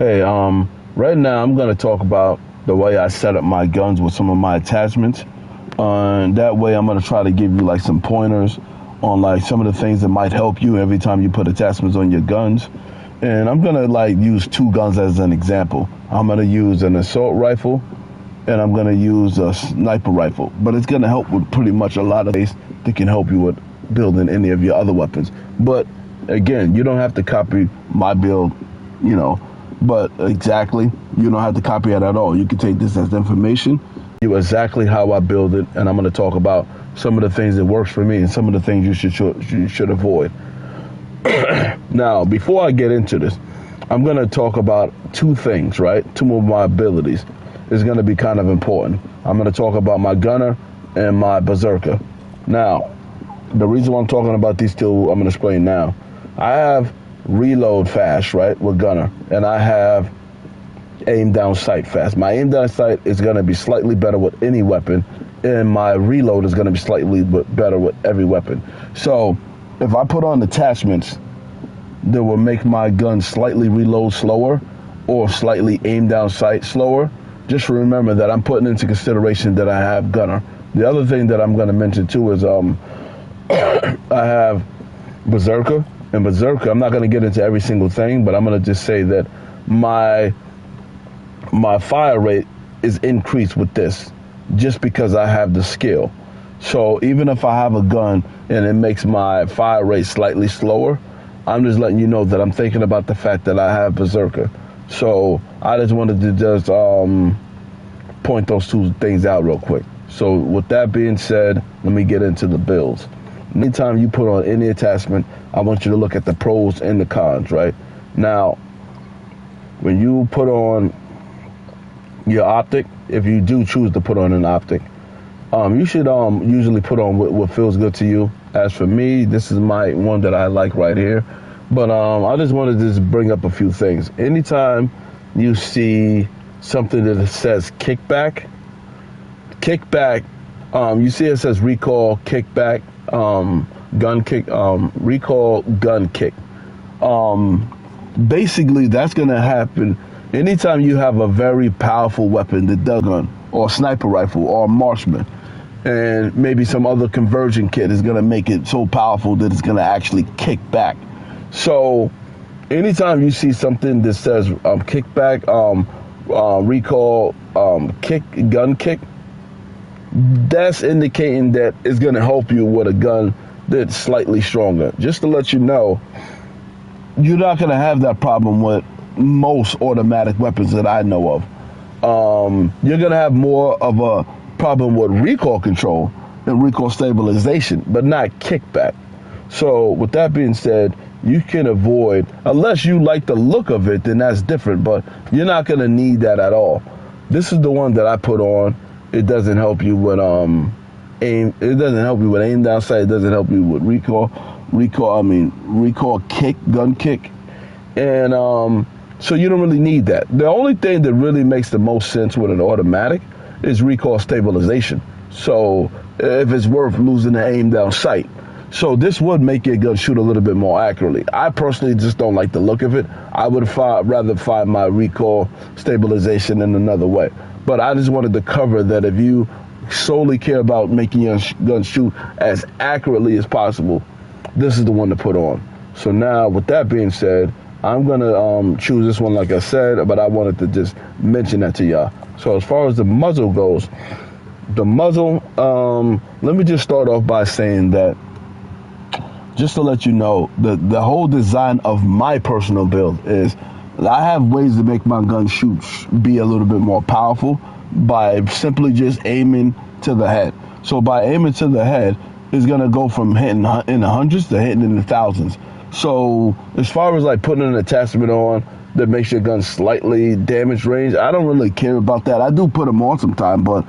Hey, right now I'm going to talk about the way I set up my guns with some of my attachments. And that way I'm going to try to give you like some pointers on like some of the things that might help you every time you put attachments on your guns. And I'm going to like use two guns as an example. I'm going to use an assault rifle and I'm going to use a sniper rifle. But it's going to help with pretty much a lot of things that can help you with building any of your other weapons. But again, you don't have to copy my build, you know, but exactly, you don't have to copy it at all. You can take this as information, you exactly how I build it, and I'm going to talk about some of the things that works for me and some of the things you should avoid. Now, before I get into this, I'm going to talk about two things, right? Two of my abilities is going to be kind of important. I'm going to talk about my gunner and my berserker. Now, the reason why I'm talking about these two, I'm going to explain now. I have reload fast, right, with gunner, and I have aim down sight fast. My aim down sight is going to be slightly better with any weapon, and my reload is going to be slightly better with every weapon. So if I put on attachments that will make my gun slightly reload slower or slightly aim down sight slower, just remember that I'm putting into consideration that I have gunner. The other thing that I'm going to mention too is I have berserker. And berserker, I'm not going to get into every single thing, but I'm going to just say that my fire rate is increased with this just because I have the skill. So even if I have a gun and it makes my fire rate slightly slower, I'm just letting you know that I'm thinking about the fact that I have berserker. So I just wanted to just point those two things out real quick. So with that being said, let me get into the builds. Anytime you put on any attachment, I want you to look at the pros and the cons, right? Now, when you put on your optic, if you do choose to put on an optic, you should usually put on what feels good to you. As for me, this is my one that I like right here. But I just wanted to just bring up a few things. Anytime you see something that says kickback, you see it says recoil, kickback, gun kick, recoil, gun kick. Basically, that's going to happen anytime you have a very powerful weapon that does gun, or a sniper rifle, or a marksman, and maybe some other conversion kit is going to make it so powerful that it's going to actually kick back. So anytime you see something that says kickback, recoil, kick, gun kick, that's indicating that it's going to help you with a gun that's slightly stronger. Just to let you know, you're not going to have that problem with most automatic weapons that I know of. You're going to have more of a problem with recoil control and recoil stabilization, but not kickback. So with that being said, you can avoid, unless you like the look of it, then that's different, but you're not going to need that at all. This is the one that I put on. It doesn't help you with aim. It doesn't help you with aim down sight. It doesn't help you with recoil kick, gun kick, and so you don't really need that. The only thing that really makes the most sense with an automatic is recoil stabilization. So if it's worth losing the aim down sight, so this would make your gun shoot a little bit more accurately. I personally just don't like the look of it. I would rather find my recoil stabilization in another way. But I just wanted to cover that if you solely care about making your gun shoot as accurately as possible, this is the one to put on. So now, with that being said, I'm going to choose this one like I said, but I wanted to just mention that to y'all. So as far as the muzzle goes, the muzzle, let me just start off by saying that, just to let you know, the whole design of my personal build is I have ways to make my gun shoot be a little bit more powerful by simply just aiming to the head. So by aiming to the head, it's going to go from hitting in the hundreds to hitting in the thousands. So as far as like putting an attachment on that makes your gun slightly damage range, I don't really care about that. I do put them on sometime, but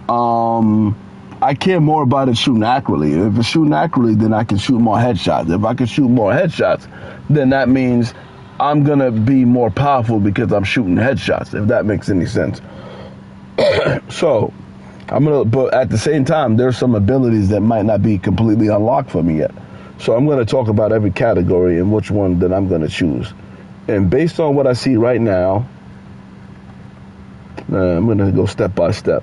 I care more about it shooting accurately. If it's shooting accurately, then I can shoot more headshots. If I can shoot more headshots, then that means I'm going to be more powerful because I'm shooting headshots, if that makes any sense. So, but at the same time, there's some abilities that might not be completely unlocked for me yet. So I'm going to talk about every category and which one that I'm going to choose. And based on what I see right now, I'm going to go step by step.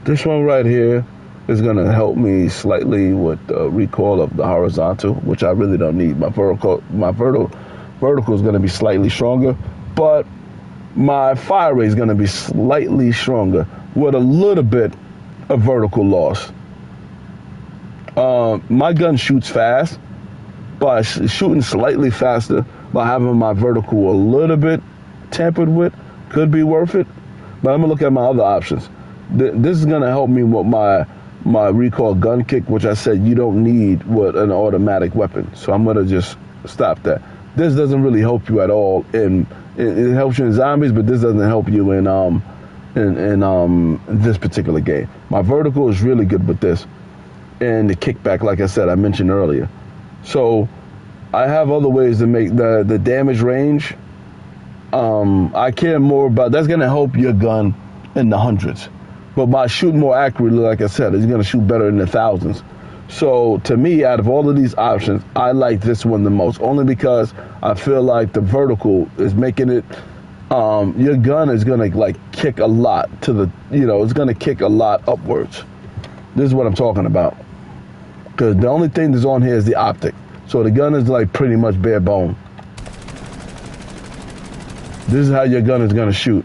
This one right here is going to help me slightly with the recoil of the horizontal, which I really don't need. My vertical is going to be slightly stronger, but my fire rate is going to be slightly stronger with a little bit of vertical loss. My gun shoots fast, but shooting slightly faster by having my vertical a little bit tampered with could be worth it. But I'm gonna look at my other options. This is gonna help me with my recoil gun kick, which I said you don't need with an automatic weapon. So I'm gonna just stop that. This doesn't really help you at all. It helps you in zombies, but this doesn't help you in this particular game. My vertical is really good with this, and the kickback, like I said, I mentioned earlier. So I have other ways to make the damage range. I care more about, that's going to help your gun in the hundreds. But by shooting more accurately, like I said, it's going to shoot better in the thousands. So to me, out of all of these options, I like this one the most, only because I feel like the vertical is making it, your gun is going to like kick a lot to the, it's going to kick a lot upwards. This is what I'm talking about. Because the only thing that's on here is the optic. So the gun is like pretty much bare bone. This is how your gun is going to shoot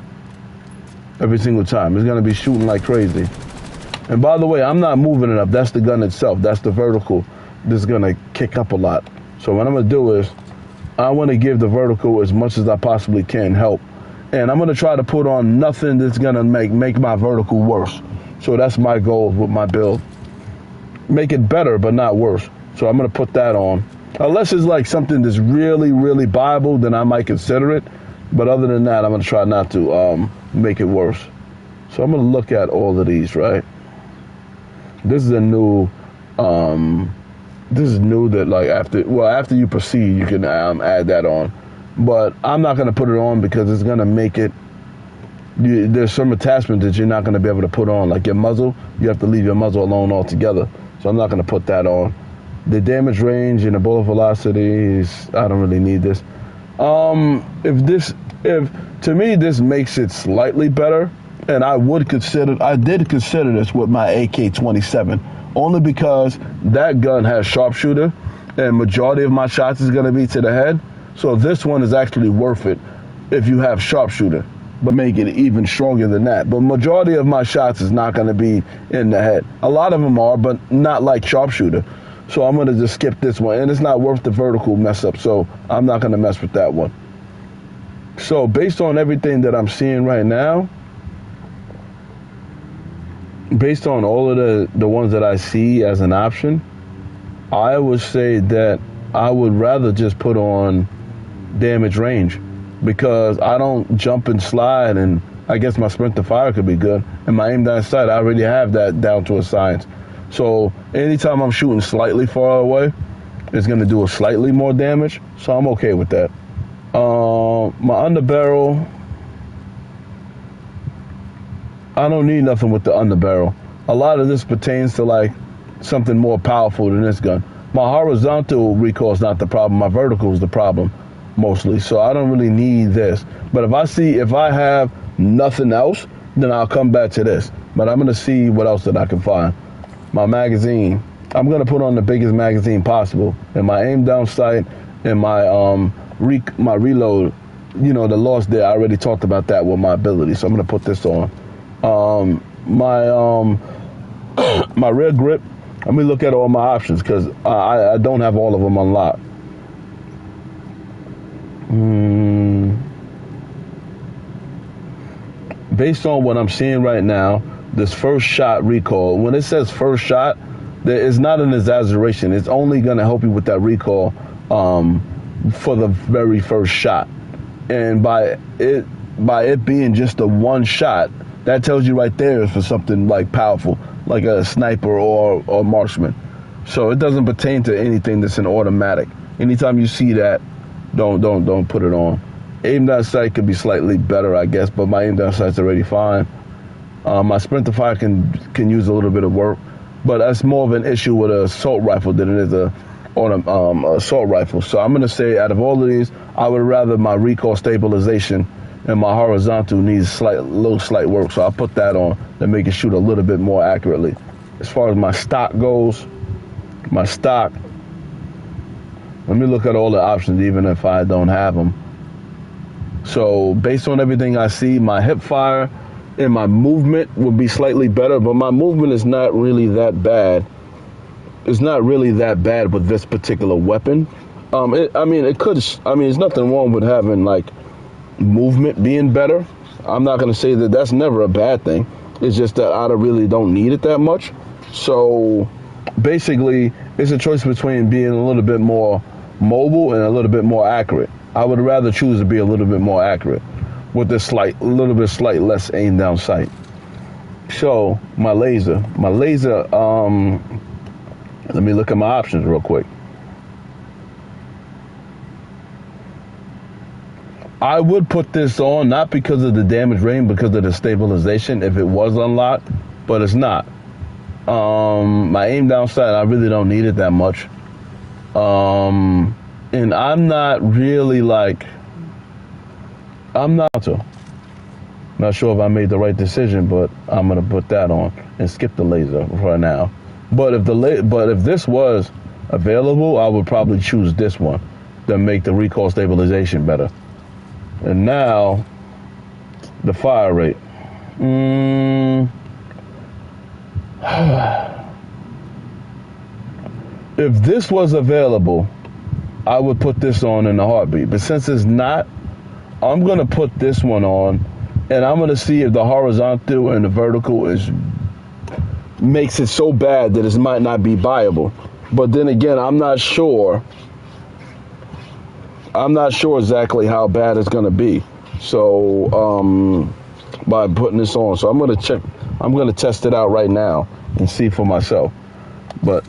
every single time. It's going to be shooting like crazy. And by the way, I'm not moving it up. That's the gun itself. That's the vertical. This is going to kick up a lot. So what I'm going to do is I want to give the vertical as much as I possibly can help. And I'm going to try to put on nothing that's going to make my vertical worse. So that's my goal with my build. Make it better, but not worse. So I'm going to put that on. Unless it's like something that's really, really viable, then I might consider it. But other than that, I'm going to try not to make it worse. So I'm going to look at all of these, right? This is a new, this is new that like after you proceed, you can add that on. But I'm not going to put it on because it's going to make it, there's some attachment that you're not going to be able to put on. Like your muzzle, you have to leave your muzzle alone altogether. So I'm not going to put that on. The damage range and the bullet velocity I don't really need this. If to me this makes it slightly better, and I did consider this with my AK-27, only because that gun has sharpshooter, and majority of my shots is going to be to the head. So this one is actually worth it if you have sharpshooter, but make it even stronger than that. But majority of my shots is not going to be in the head. A lot of them are, but not like sharpshooter. So I'm going to just skip this one, and it's not worth the vertical mess up, so I'm not going to mess with that one. So based on everything that I'm seeing right now, based on all of the ones that I see as an option, I would say that I would rather just put on damage range, because I don't jump and slide, and I guess my sprint to fire could be good, and my aim down sight, I already have that down to a science. So anytime I'm shooting slightly far away, it's going to do a slightly more damage, so I'm okay with that. My underbarrel, I don't need nothing with the underbarrel. A lot of this pertains to like something more powerful than this gun. My horizontal recoil is not the problem. My vertical is the problem mostly. So I don't really need this. But if I have nothing else, then I'll come back to this. But I'm going to see what else that I can find. My magazine, I'm going to put on the biggest magazine possible. And my aim down sight and my my reload, the loss there, I already talked about that with my ability. So I'm going to put this on. My rear grip, let me look at all my options, because I don't have all of them unlocked. Based on what I'm seeing right now, this first shot recoil, when it says first shot, it's not an exaggeration. It's only going to help you with that recoil for the very first shot. And by it being just a one shot, that tells you right there is for something like powerful, like a sniper or marksman. So it doesn't pertain to anything that's an automatic. Anytime you see that, don't put it on. Aim down sight could be slightly better, I guess, but my aim down sight's already fine. My sprint to fire can use a little bit of work, but that's more of an issue with an assault rifle than it is a on a assault rifle. So I'm gonna say out of all of these, I would rather my recoil stabilization and my horizontal needs little slight work. So I'll put that on to make it shoot a little bit more accurately. As far as my stock goes, my stock, let me look at all the options even if I don't have them. So based on everything I see, my hip fire and my movement would be slightly better, but my movement is not really that bad. It's not really that bad with this particular weapon. There's nothing wrong with having like movement being better. I'm not going to say that that's never a bad thing. It's just that I really don't need it that much. So basically, it's a choice between being a little bit more mobile and a little bit more accurate. I would rather choose to be a little bit more accurate with this slight less aim down sight. So my laser, let me look at my options real quick. I would put this on, not because of the damage rating, because of the stabilization if it was unlocked, but it's not. My aim down sight, I really don't need it that much. And I'm not really like, not sure if I made the right decision, but I'm gonna put that on and skip the laser for now. But if this was available, I would probably choose this one to make the recoil stabilization better. And now, the fire rate. If this was available, I would put this on in a heartbeat. But since it's not, I'm gonna put this one on, and I'm gonna see if the horizontal and the vertical makes it so bad that it might not be viable. But then again, I'm not sure exactly how bad it's gonna be. So by putting this on, so I'm gonna test it out right now and see for myself. But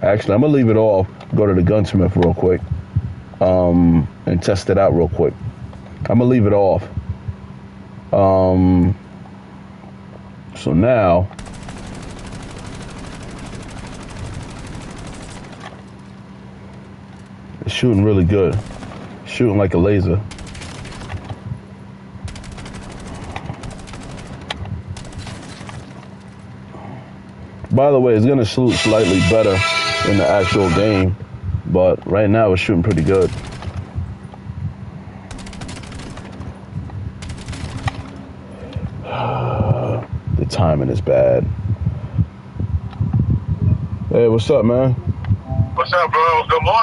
actually, I'm gonna leave it off. Go to the gunsmith real quick, and test it out real quick. I'm gonna leave it off. So now, it's shooting really good. Shooting like a laser. By the way, it's gonna shoot slightly better in the actual game, but right now it's shooting pretty good. The timing is bad. Hey, what's up, man? What's up, bro? Good morning.